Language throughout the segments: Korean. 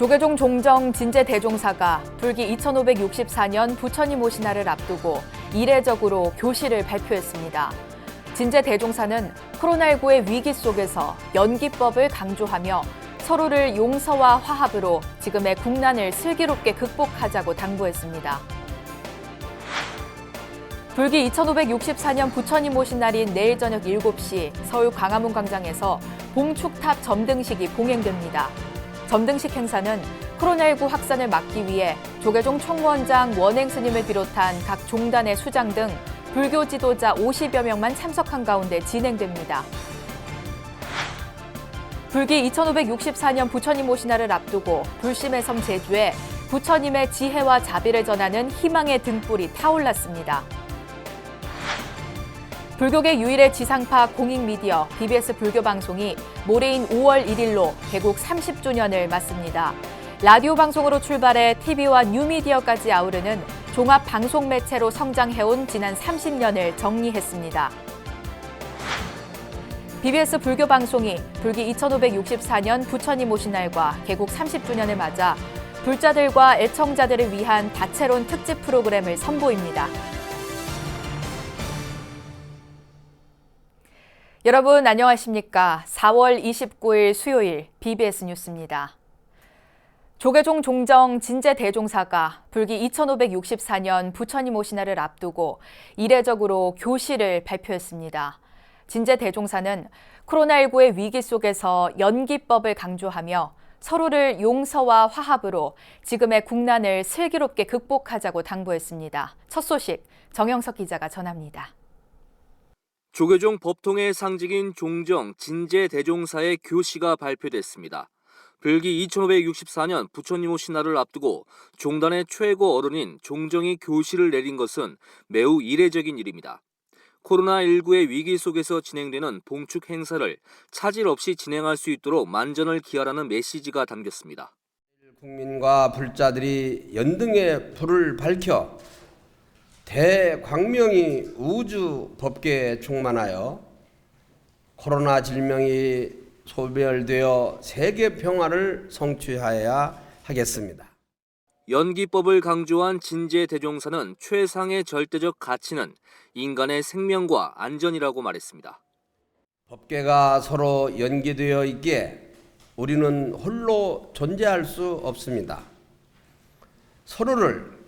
조계종 종정 진제 대종사가 불기 2564년 부처님 오신 날을 앞두고 이례적으로 교시를 발표했습니다. 진제 대종사는 코로나19의 위기 속에서 연기법을 강조하며 서로를 용서와 화합으로 지금의 국난을 슬기롭게 극복하자고 당부했습니다. 불기 2564년 부처님 오신 날인 내일 저녁 7시 서울 광화문 광장에서 봉축탑 점등식이 봉행됩니다. 점등식 행사는 코로나19 확산을 막기 위해 조계종 총무원장 원행 스님을 비롯한 각 종단의 수장 등 불교 지도자 50여 명만 참석한 가운데 진행됩니다. 불기 2564년 부처님 오신 날을 앞두고 불심의 섬 제주에 부처님의 지혜와 자비를 전하는 희망의 등불이 타올랐습니다. 불교계 유일의 지상파 공익미디어 BBS 불교방송이 모레인 5월 1일로 개국 30주년을 맞습니다. 라디오 방송으로 출발해 TV와 뉴미디어까지 아우르는 종합 방송 매체로 성장해온 지난 30년을 정리했습니다. BBS 불교방송이 불기 2564년 부처님 오신 날과 개국 30주년을 맞아 불자들과 애청자들을 위한 다채로운 특집 프로그램을 선보입니다. 여러분 안녕하십니까? 4월 29일 수요일 BBS 뉴스입니다. 조계종 종정 진제 대종사가 불기 2564년 부처님 오신 날을 앞두고 이례적으로 교시를 발표했습니다. 진제 대종사는 코로나19의 위기 속에서 연기법을 강조하며 서로를 용서와 화합으로 지금의 국난을 슬기롭게 극복하자고 당부했습니다. 첫 소식 정영석 기자가 전합니다. 조계종 법통의 상징인 종정 진제 대종사의 교시가 발표됐습니다. 불기 2564년 부처님 오신 날을 앞두고 종단의 최고 어른인 종정이 교시를 내린 것은 매우 이례적인 일입니다. 코로나19의 위기 속에서 진행되는 봉축 행사를 차질 없이 진행할 수 있도록 만전을 기하라는 메시지가 담겼습니다. 국민과 불자들이 연등의 불을 밝혀 대광명이 우주 법계에 충만하여 코로나 질병이 소멸되어 세계 평화를 성취하여야 하겠습니다. 연기법을 강조한 진제 대종사는 최상의 절대적 가치는 인간의 생명과 안전이라고 말했습니다. 법계가 서로 연계되어 있기에 우리는 홀로 존재할 수 없습니다. 서로를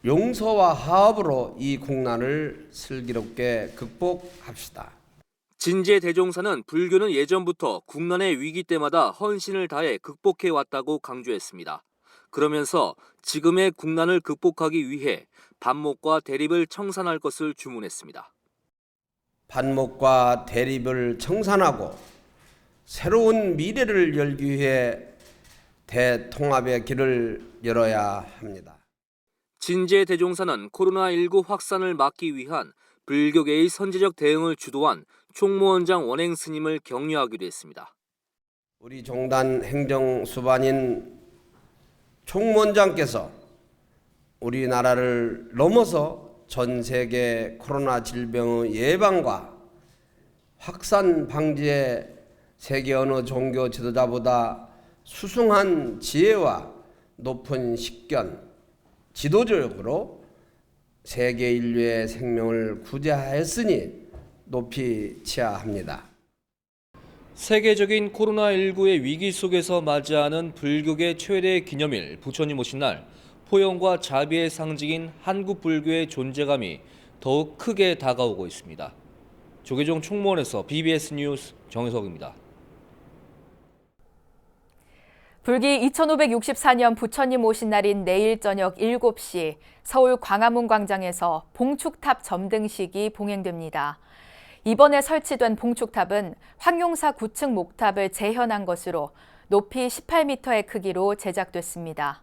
용서와 화합으로 이 국난을 슬기롭게 극복합시다. 진제 대종사는 불교는 예전부터 국난의 위기 때마다 헌신을 다해 극복해 왔다고 강조했습니다. 그러면서 지금의 국난을 극복하기 위해 반목과 대립을 청산할 것을 주문했습니다. 반목과 대립을 청산하고 새로운 미래를 열기 위해 대통합의 길을 열어야 합니다. 진제 대종사는 코로나19 확산을 막기 위한 불교계의 선제적 대응을 주도한 총무원장 원행 스님을 격려하기도 했습니다. 우리 종단 행정수반인 총무원장께서 우리나라를 넘어서 전 세계 코로나 질병의 예방과 확산 방지에 세계 어느 종교 지도자보다 수승한 지혜와 높은 식견, 지도적으로 세계 인류의 생명을 구제하였으니 높이 치하합니다. 세계적인 코로나19의 위기 속에서 맞이하는 불교계 최대 기념일 부처님 오신 날, 포용과 자비의 상징인 한국 불교의 존재감이 더욱 크게 다가오고 있습니다. 조계종 총무원에서 BBS 뉴스 정혜석입니다. 불기 2564년 부처님 오신 날인 내일 저녁 7시 서울 광화문 광장에서 봉축탑 점등식이 봉행됩니다. 이번에 설치된 봉축탑은 황용사 9층 목탑을 재현한 것으로 높이 18m의 크기로 제작됐습니다.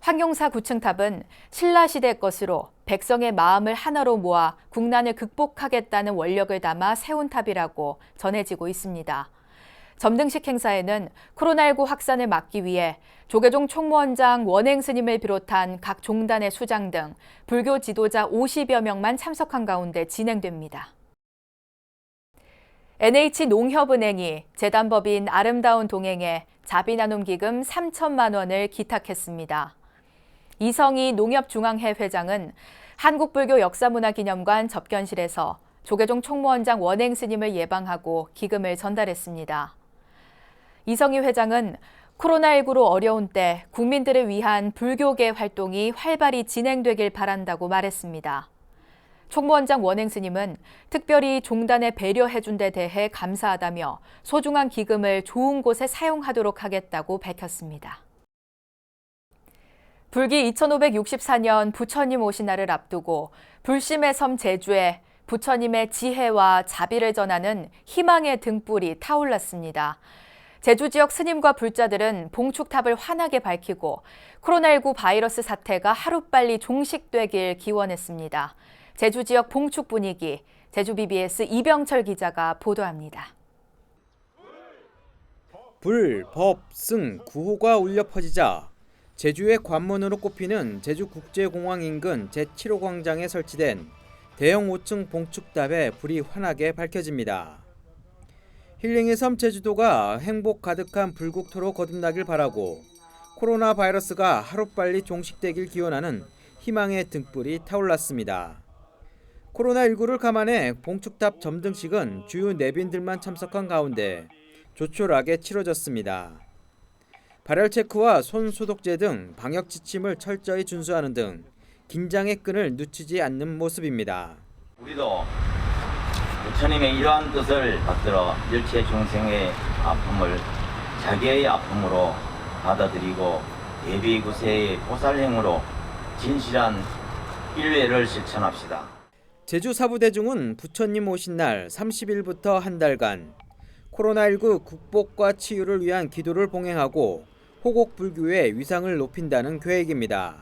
황용사 9층 탑은 신라시대 것으로 백성의 마음을 하나로 모아 국난을 극복하겠다는 원력을 담아 세운 탑이라고 전해지고 있습니다. 점등식 행사에는 코로나19 확산을 막기 위해 조계종 총무원장 원행 스님을 비롯한 각 종단의 수장 등 불교 지도자 50여 명만 참석한 가운데 진행됩니다. NH농협은행이 재단법인 아름다운 동행에 자비 나눔 기금 3천만 원을 기탁했습니다. 이성희 농협중앙회 회장은 한국불교 역사문화기념관 접견실에서 조계종 총무원장 원행 스님을 예방하고 기금을 전달했습니다. 이성희 회장은 코로나19로 어려운 때 국민들을 위한 불교계 활동이 활발히 진행되길 바란다고 말했습니다. 총무원장 원행 스님은 특별히 종단에 배려해준 데 대해 감사하다며 소중한 기금을 좋은 곳에 사용하도록 하겠다고 밝혔습니다. 불기 2564년 부처님 오신 날을 앞두고 불심의 섬 제주에 부처님의 지혜와 자비를 전하는 희망의 등불이 타올랐습니다. 제주 지역 스님과 불자들은 봉축탑을 환하게 밝히고 코로나19 바이러스 사태가 하루빨리 종식되길 기원했습니다. 제주 지역 봉축 분위기, 제주 BBS 이병철 기자가 보도합니다. 불, 법, 승, 구호가 울려 퍼지자 제주의 관문으로 꼽히는 제주국제공항 인근 제7호 광장에 설치된 대형 5층 봉축탑에 불이 환하게 밝혀집니다. 힐링의 섬 제주도가 행복 가득한 불국토로 거듭나길 바라고 코로나 바이러스가 하루빨리 종식되길 기원하는 희망의 등불이 타올랐습니다. 코로나19를 감안해 봉축탑 점등식은 주요 내빈들만 참석한 가운데 조촐하게 치러졌습니다. 발열 체크와 손 소독제 등 방역 지침을 철저히 준수하는 등 긴장의 끈을 늦추지 않는 모습입니다. 우리도 부처님의 이러한 뜻을 받들어 일체 중생의 아픔을 자기의 아픔으로 받아들이고 대비구세의 보살행으로 진실한 일회를 실천합시다. 제주 사부대중은 부처님 오신 날 30일부터 한 달간 코로나19 극복과 치유를 위한 기도를 봉행하고 호곡불교의 위상을 높인다는 계획입니다.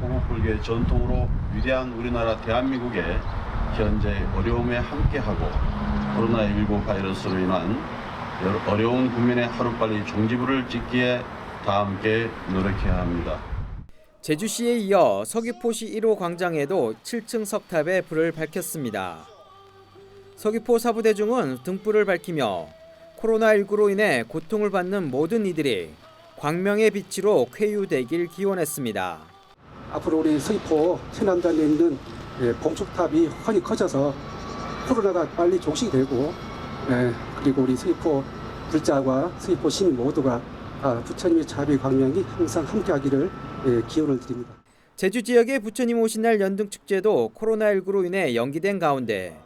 호곡불교의 전통으로 위대한 우리나라 대한민국의 현재 어려움에 함께하고 코로나19 바이러스로 인한 어려운 국민의 하루빨리 종지부를 찍기에 다 함께 노력해야 합니다. 제주시에 이어 서귀포시 1호 광장에도 7층 석탑에 불을 밝혔습니다. 서귀포 사부대중은 등불을 밝히며 코로나19로 인해 고통을 받는 모든 이들이 광명의 빛으로 쾌유되길 기원했습니다. 앞으로 우리 서귀포 천안단에 있는 봉축탑이 환히 커져서 코로나가 빨리 종식이 되고 그리고 우리 서귀포 불자와 서귀포 시민 모두가 부처님의 자비 광명이 항상 함께하기를 기원을 드립니다. 제주 지역의 부처님 오신 날 연등축제도 코로나19로 인해 연기된 가운데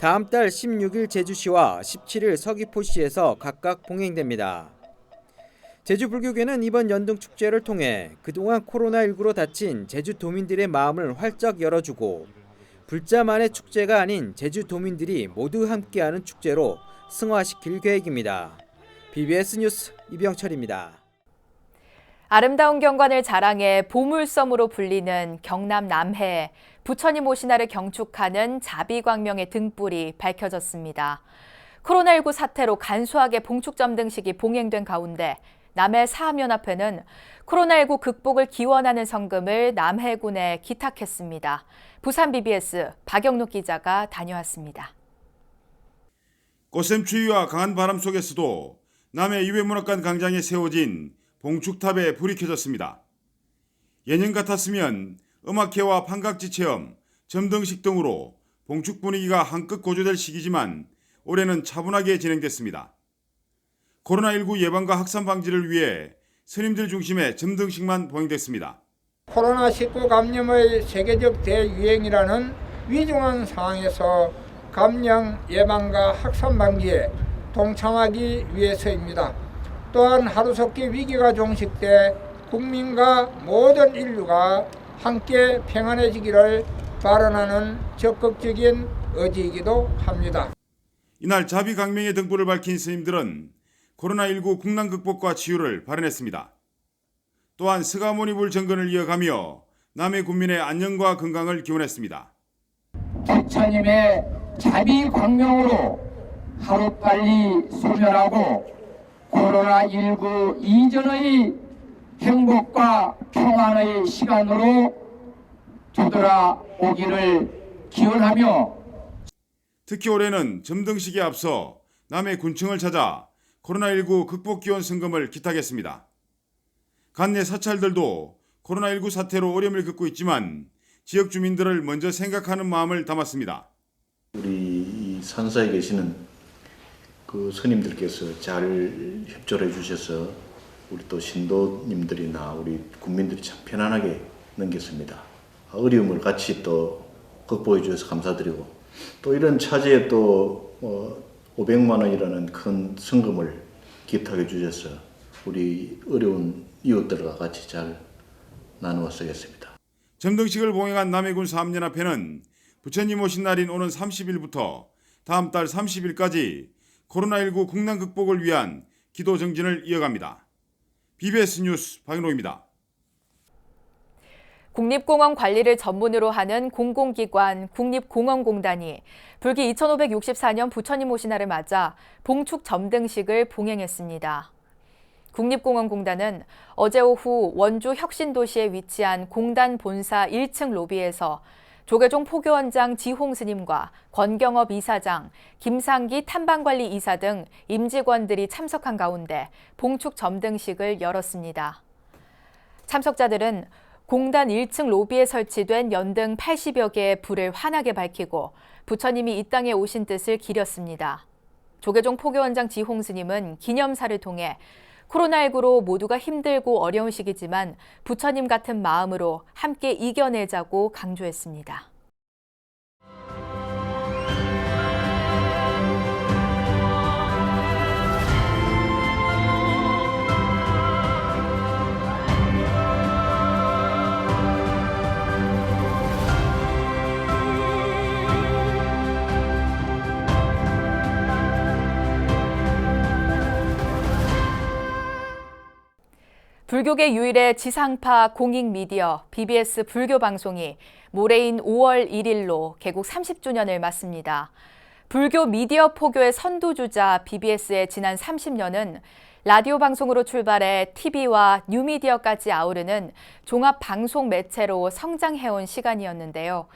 다음 달 16일 제주시와 17일 서귀포시에서 각각 봉행됩니다. 제주 불교계는 이번 연등축제를 통해 그동안 코로나19로 다친 제주도민들의 마음을 활짝 열어주고 불자만의 축제가 아닌 제주도민들이 모두 함께하는 축제로 승화시킬 계획입니다. BBS 뉴스 이병철입니다. 아름다운 경관을 자랑해 보물섬으로 불리는 경남 남해에 부처님 오신 날을 경축하는 자비광명의 등불이 밝혀졌습니다. 코로나19 사태로 간소하게 봉축점 등식이 봉행된 가운데 남해 사암연합회는 코로나19 극복을 기원하는 성금을 남해군에 기탁했습니다. 부산 BBS 박영록 기자가 다녀왔습니다. 꽃샘추위와 강한 바람 속에서도 남해 유해문학관 광장에 세워진 봉축탑에 불이 켜졌습니다. 예년 같았으면 음악회와 판각지 체험, 점등식 등으로 봉축 분위기가 한껏 고조될 시기지만 올해는 차분하게 진행됐습니다. 코로나19 예방과 확산 방지를 위해 스님들 중심의 점등식만 봉행됐습니다. 코로나19 감염의 세계적 대유행이라는 위중한 상황에서 감염 예방과 확산 방지에 동참하기 위해서입니다. 또한 하루속히 위기가 종식돼 국민과 모든 인류가 함께 평안해지기를 바라는 적극적인 의지이기도 합니다. 이날 자비광명의 등불을 밝힌 스님들은 코로나19 국난 극복과 치유를 발언했습니다. 또한 스가모니불 정근을 이어가며 남해 국민의 안녕과 건강을 기원했습니다. 부처님의 자비광명으로 하루빨리 소멸하고 코로나19 이전의 행복과 평안의 시간으로 되돌아오기를 기원하며 특히 올해는 점등식에 앞서 남해 군청을 찾아 코로나19 극복 기원 성금을 기탁했습니다. 관내 사찰들도 코로나19 사태로 어려움을 겪고 있지만 지역 주민들을 먼저 생각하는 마음을 담았습니다. 우리 이 산사에 계시는 그 스님들께서 잘 협조를 해주셔서 우리 또 신도님들이나 우리 국민들이 참 편안하게 넘겼습니다. 어려움을 같이 또 극복해 주셔서 감사드리고 또 이런 차제에 또 500만 원이라는 큰 성금을 기탁해 주셔서 우리 어려운 이웃들과 같이 잘 나누어 쓰겠습니다. 점등식을 봉행한 남해군 사암연합회는 부처님 오신 날인 오는 30일부터 다음 달 30일까지 코로나19 국난 극복을 위한 기도 정진을 이어갑니다. BBS 뉴스 박인호입니다. 국립공원 관리를 전문으로 하는 공공기관 국립공원공단이 불기 2564년 부처님 오신 날을 맞아 봉축 점등식을 봉행했습니다. 국립공원공단은 어제 오후 원주 혁신도시에 위치한 공단 본사 1층 로비에서 조계종 포교원장 지홍 스님과 권경업 이사장, 김상기 탐방관리 이사 등 임직원들이 참석한 가운데 봉축 점등식을 열었습니다. 참석자들은 공단 1층 로비에 설치된 연등 80여 개의 불을 환하게 밝히고 부처님이 이 땅에 오신 뜻을 기렸습니다. 조계종 포교원장 지홍 스님은 기념사를 통해 코로나19로 모두가 힘들고 어려운 시기지만 부처님 같은 마음으로 함께 이겨내자고 강조했습니다. 불교계 유일의 지상파 공익미디어 BBS 불교방송이 모레인 5월 1일로 개국 30주년을 맞습니다. 불교 미디어 포교의 선두주자 BBS의 지난 30년은 라디오 방송으로 출발해 TV와 뉴미디어까지 아우르는 종합방송 매체로 성장해온 시간이었는데요.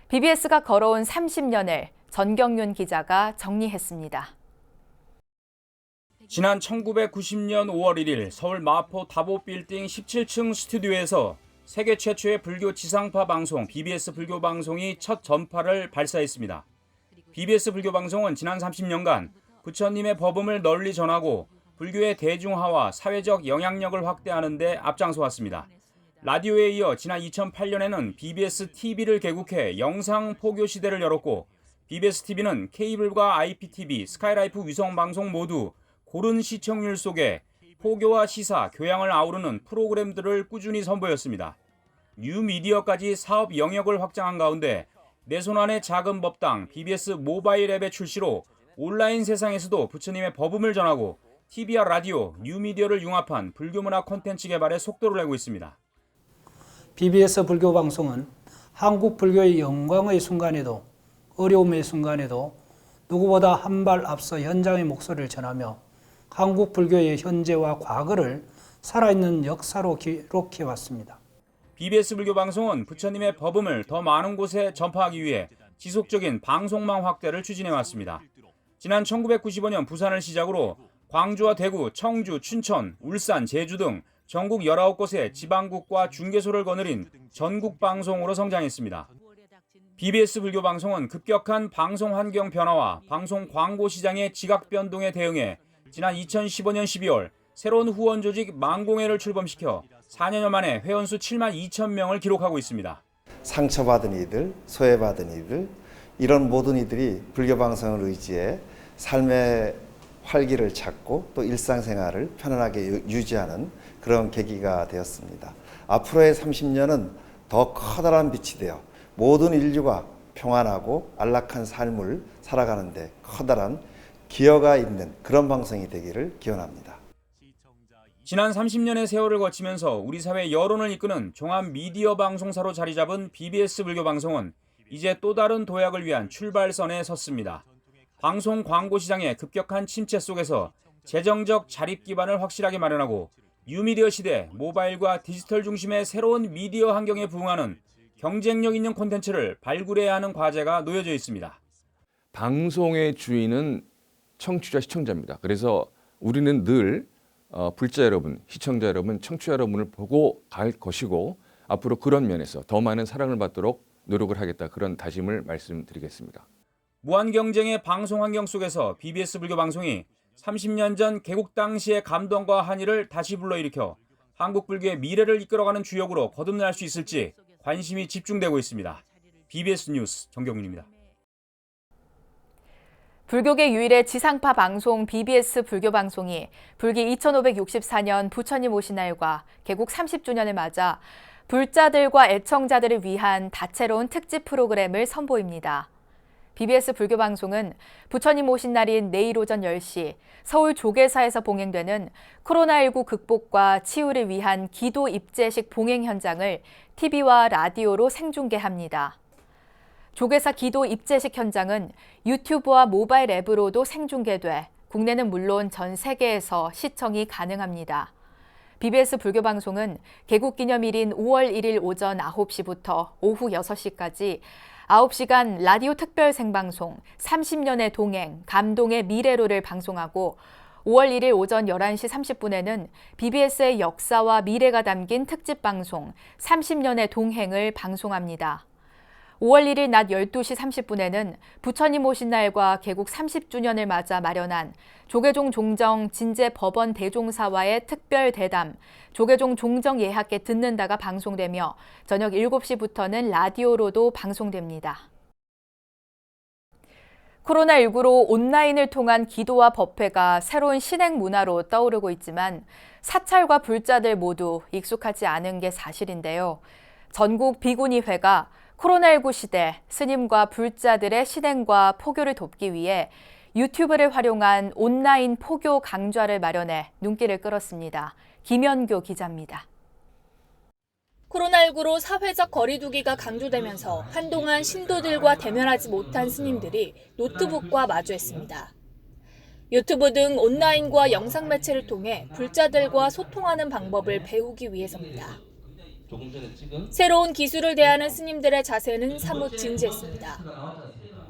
BBS가 걸어온 30년을 전경윤 기자가 정리했습니다. 지난 1990년 5월 1일 서울 마포 다보 빌딩 17층 스튜디오에서 세계 최초의 불교 지상파 방송 BBS 불교방송이 첫 전파를 발사했습니다. BBS 불교방송은 지난 30년간 부처님의 법음을 널리 전하고 불교의 대중화와 사회적 영향력을 확대하는 데 앞장서왔습니다. 라디오에 이어 지난 2008년에는 BBS TV를 개국해 영상 포교 시대를 열었고 BBS TV는 케이블과 IPTV, 스카이라이프 위성방송 모두 고른 시청률 속에 포교와 시사, 교양을 아우르는 프로그램들을 꾸준히 선보였습니다. 뉴미디어까지 사업 영역을 확장한 가운데 내 손 안의 작은 법당 BBS 모바일 앱의 출시로 온라인 세상에서도 부처님의 법음을 전하고 TV와 라디오, 뉴미디어를 융합한 불교문화 콘텐츠 개발에 속도를 내고 있습니다. BBS 불교방송은 한국 불교의 영광의 순간에도 어려움의 순간에도 누구보다 한 발 앞서 현장의 목소리를 전하며 한국 불교의 현재와 과거를 살아있는 역사로 기록해왔습니다. BBS 불교방송은 부처님의 법음을 더 많은 곳에 전파하기 위해 지속적인 방송망 확대를 추진해왔습니다. 지난 1995년 부산을 시작으로 광주와 대구, 청주, 춘천, 울산, 제주 등 전국 19곳에 지방국과 중개소를 거느린 전국 방송으로 성장했습니다. BBS 불교방송은 급격한 방송 환경 변화와 방송 광고 시장의 지각 변동에 대응해 지난 2015년 12월 새로운 후원 조직 망공회를 출범시켜 4년여 만에 회원수 7만 2천 명을 기록하고 있습니다. 상처받은 이들, 소외받은 이들, 이런 모든 이들이 불교방송을 의지해 삶의 활기를 찾고 또 일상생활을 편안하게 유지하는 그런 계기가 되었습니다. 앞으로의 30년은 더 커다란 빛이 되어 모든 인류가 평안하고 안락한 삶을 살아가는 데 커다란 기여가 있는 그런 방송이 되기를 기원합니다. 지난 30년의 세월을 거치면서 우리 사회 여론을 이끄는 종합 미디어 방송사로 자리 잡은 BBS 불교방송은 이제 또 다른 도약을 위한 출발선에 섰습니다. 방송 광고 시장의 급격한 침체 속에서 재정적 자립 기반을 확실하게 마련하고 뉴미디어 시대 모바일과 디지털 중심의 새로운 미디어 환경에 부응하는 경쟁력 있는 콘텐츠를 발굴해야 하는 과제가 놓여져 있습니다. 방송의 주인은 청취자, 시청자입니다. 그래서 우리는 늘 불자 여러분, 시청자 여러분, 청취자 여러분을 보고 갈 것이고 앞으로 그런 면에서 더 많은 사랑을 받도록 노력을 하겠다, 그런 다짐을 말씀드리겠습니다. 무한 경쟁의 방송 환경 속에서 BBS 불교 방송이 30년 전 개국 당시의 감동과 한의를 다시 불러일으켜 한국 불교의 미래를 이끌어가는 주역으로 거듭날 수 있을지 관심이 집중되고 있습니다. BBS 뉴스 정경민입니다. 불교계 유일의 지상파 방송 BBS 불교 방송이 불기 2564년 부처님 오신 날과 개국 30주년을 맞아 불자들과 애청자들을 위한 다채로운 특집 프로그램을 선보입니다. BBS 불교 방송은 부처님 오신 날인 내일 오전 10시 서울 조계사에서 봉행되는 코로나19 극복과 치유를 위한 기도 입제식 봉행 현장을 TV와 라디오로 생중계합니다. 조계사 기도 입제식 현장은 유튜브와 모바일 앱으로도 생중계돼 국내는 물론 전 세계에서 시청이 가능합니다. BBS 불교 방송은 개국 기념일인 5월 1일 오전 9시부터 오후 6시까지 9시간 라디오 특별 생방송 30년의 동행, 감동의 미래로를 방송하고 5월 1일 오전 11시 30분에는 BBS의 역사와 미래가 담긴 특집 방송 30년의 동행을 방송합니다. 5월 1일 낮 12시 30분에는 부처님 오신 날과 개국 30주년을 맞아 마련한 조계종 종정 진제 법원 대종사와의 특별 대담, 조계종 종정 예학계 듣는다가 방송되며 저녁 7시부터는 라디오로도 방송됩니다. 코로나19로 온라인을 통한 기도와 법회가 새로운 신행 문화로 떠오르고 있지만 사찰과 불자들 모두 익숙하지 않은 게 사실인데요. 전국 비구니회가 코로나19 시대 스님과 불자들의 신행과 포교를 돕기 위해 유튜브를 활용한 온라인 포교 강좌를 마련해 눈길을 끌었습니다. 김연교 기자입니다. 코로나19로 사회적 거리두기가 강조되면서 한동안 신도들과 대면하지 못한 스님들이 노트북과 마주했습니다. 유튜브 등 온라인과 영상 매체를 통해 불자들과 소통하는 방법을 배우기 위해서입니다. 새로운 기술을 대하는 스님들의 자세는 사뭇 진지했습니다.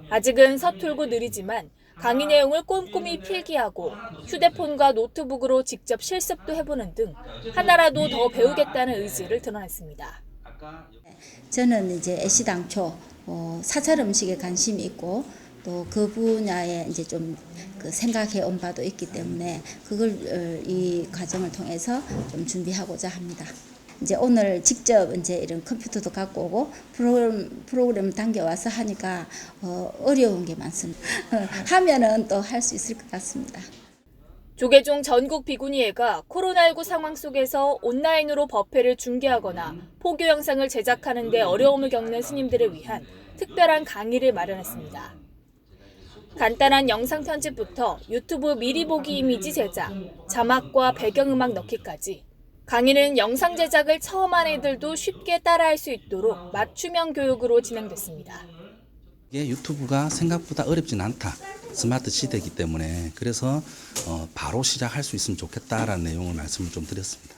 아직은 서툴고 느리지만 강의 내용을 꼼꼼히 필기하고 휴대폰과 노트북으로 직접 실습도 해보는 등 하나라도 더 배우겠다는 의지를 드러냈습니다. 저는 이제 애시당초 사찰 음식에 관심이 있고 또 그 분야에 이제 좀 그 생각해 온 바도 있기 때문에 그걸 이 과정을 통해서 좀 준비하고자 합니다. 이제 오늘 직접 이제 이런 컴퓨터도 갖고 오고 프로그램 당겨와서 하니까 어려운 게 많습니다. 하면은 또 할 수 있을 것 같습니다. 조계종 전국 비구니회가 코로나19 상황 속에서 온라인으로 법회를 중계하거나 포교 영상을 제작하는 데 어려움을 겪는 스님들을 위한 특별한 강의를 마련했습니다. 간단한 영상 편집부터 유튜브 미리 보기 이미지 제작, 자막과 배경음악 넣기까지 강의는 영상 제작을 처음 한 애들도 쉽게 따라할 수 있도록 맞춤형 교육으로 진행됐습니다. 이게 유튜브가 생각보다 어렵진 않다. 스마트 시대이기 때문에 그래서 바로 시작할 수 있으면 좋겠다라는 내용을 말씀을 좀 드렸습니다.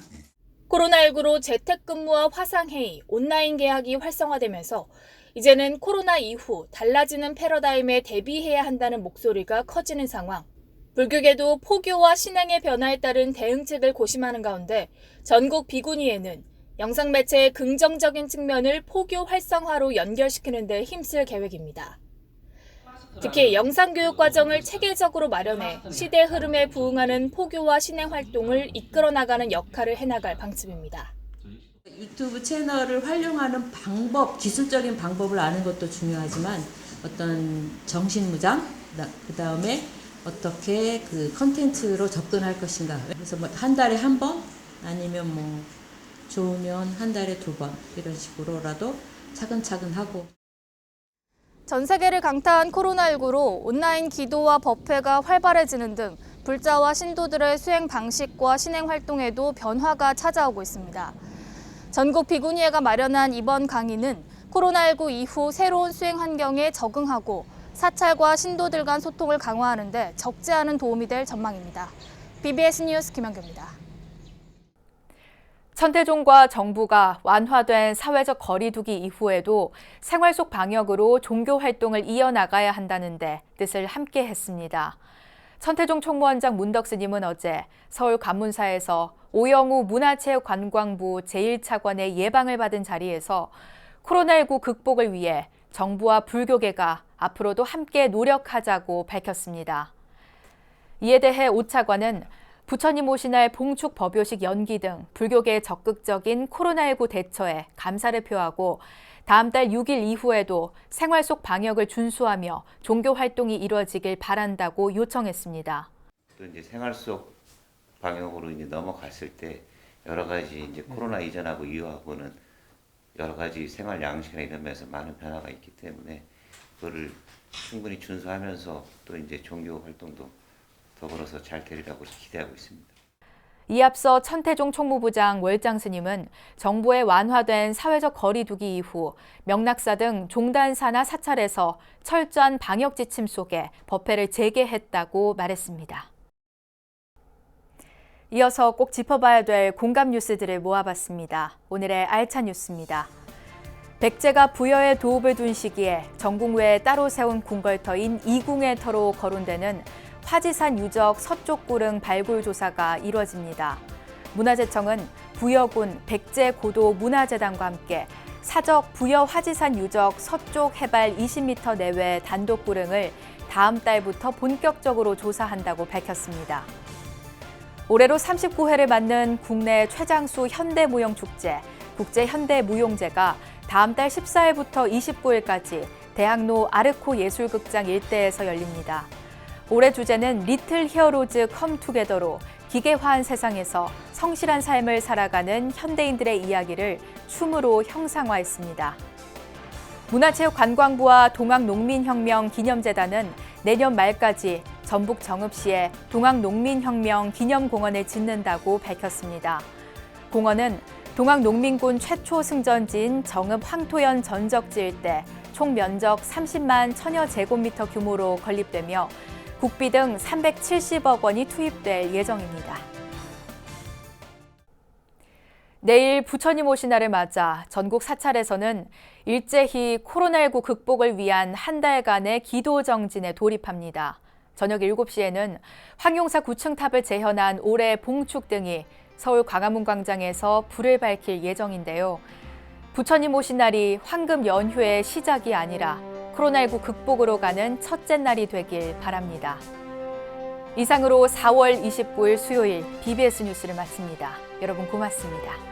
코로나19로 재택근무와 화상회의, 온라인 계약이 활성화되면서 이제는 코로나 이후 달라지는 패러다임에 대비해야 한다는 목소리가 커지는 상황. 불교계도 포교와 신앙의 변화에 따른 대응책을 고심하는 가운데 전국 비구니회는 영상 매체의 긍정적인 측면을 포교 활성화로 연결시키는 데 힘쓸 계획입니다. 특히 영상교육 과정을 체계적으로 마련해 시대 흐름에 부응하는 포교와 신행 활동을 이끌어 나가는 역할을 해나갈 방침입니다. 유튜브 채널을 활용하는 방법, 기술적인 방법을 아는 것도 중요하지만 어떤 정신무장, 그다음에 어떻게 그 컨텐츠로 접근할 것인가. 그래서 뭐 한 달에 한 번 아니면 뭐 좋으면 한 달에 2번 이런 식으로라도 차근차근 하고. 전 세계를 강타한 코로나19로 온라인 기도와 법회가 활발해지는 등 불자와 신도들의 수행 방식과 신행 활동에도 변화가 찾아오고 있습니다. 전국 비구니회가 마련한 이번 강의는 코로나19 이후 새로운 수행 환경에 적응하고 사찰과 신도들 간 소통을 강화하는 데 적지 않은 도움이 될 전망입니다. BBS 뉴스 김연교입니다. 천태종과 정부가 완화된 사회적 거리두기 이후에도 생활 속 방역으로 종교 활동을 이어나가야 한다는데 뜻을 함께 했습니다. 천태종 총무원장 문덕스님은 어제 서울 관문사에서 오영우 문화체육관광부 제1차관의 예방을 받은 자리에서 코로나19 극복을 위해 정부와 불교계가 앞으로도 함께 노력하자고 밝혔습니다. 이에 대해 오 차관은 부처님 오신 날 봉축 법요식 연기 등 불교계의 적극적인 코로나19 대처에 감사를 표하고 다음 달 6일 이후에도 생활 속 방역을 준수하며 종교 활동이 이루어지길 바란다고 요청했습니다. 또 이제 생활 속 방역으로 이제 넘어갔을 때 여러 가지 이제 코로나 이전하고 이후하고는 여러 가지 생활 양식이나 이런 면에서 많은 변화가 있기 때문에 그거를 충분히 준수하면서 또 이제 종교 활동도 더불어서 잘 되리라고 기대하고 있습니다. 이 앞서 천태종 총무부장 월장 스님은 정부의 완화된 사회적 거리 두기 이후 명락사 등 종단사나 사찰에서 철저한 방역 지침 속에 법회를 재개했다고 말했습니다. 이어서 꼭 짚어봐야 될 공감 뉴스들을 모아봤습니다. 오늘의 알찬 뉴스입니다. 백제가 부여에 도읍을 둔 시기에 전국 외에 따로 세운 궁궐터인 이궁의 터로 거론되는 화지산 유적 서쪽구릉 발굴 조사가 이루어집니다. 문화재청은 부여군 백제고도 문화재단과 함께 사적 부여 화지산 유적 서쪽 해발 20m 내외 단독 구릉을 다음 달부터 본격적으로 조사한다고 밝혔습니다. 올해로 39회를 맞는 국내 최장수 현대무용축제, 국제현대무용제가 다음 달 14일부터 29일까지 대학로 아르코 예술극장 일대에서 열립니다. 올해 주제는 리틀 히어로즈 컴 투게더로 기계화한 세상에서 성실한 삶을 살아가는 현대인들의 이야기를 춤으로 형상화했습니다. 문화체육관광부와 동학농민혁명 기념재단은 내년 말까지 전북 정읍시에 동학농민혁명 기념공원을 짓는다고 밝혔습니다. 공원은 동학농민군 최초 승전지인 정읍 황토현 전적지 일대 총 면적 30만 천여 제곱미터 규모로 건립되며 국비 등 370억 원이 투입될 예정입니다. 내일 부처님 오신 날을 맞아 전국 사찰에서는 일제히 코로나19 극복을 위한 한 달간의 기도 정진에 돌입합니다. 저녁 7시에는 황용사 9층 탑을 재현한 올해 봉축 등이 서울 광화문 광장에서 불을 밝힐 예정인데요. 부처님 오신 날이 황금 연휴의 시작이 아니라 코로나19 극복으로 가는 첫째 날이 되길 바랍니다. 이상으로 4월 29일 수요일 BBS 뉴스를 마칩니다. 여러분 고맙습니다.